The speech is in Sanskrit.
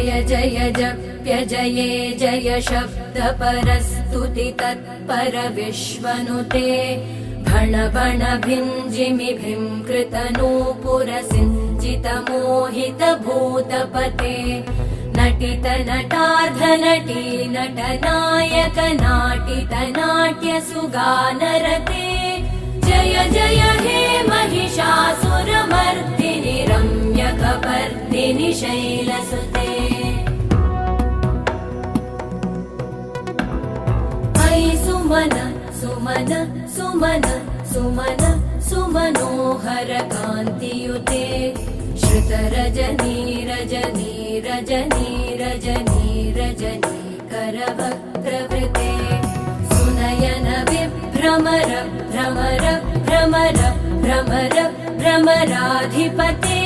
जय जय जप्य जये जय शब्द परस्तुति तत्पर विश्वनुते भण भण भिञ्जिमि भींकृतनूपुर सिञ्चित मोहित भूतपते नटित नटार्ध नटी नटनायक नाटित नाट्य सुगानरते जय जय हे महिषासुरमर्दिनि रम्यकपर्दिनि शैलसुते अयि सुमन सुमन सुमन सुमन सुमनोहर कान्तियुते श्रुत रजनी रजनी रजनी रजनी रजनी करवक्त्रवृते सुनयन विभ्रमर भ्रमर भ्रमर भ्रमर भ्रमराधिपते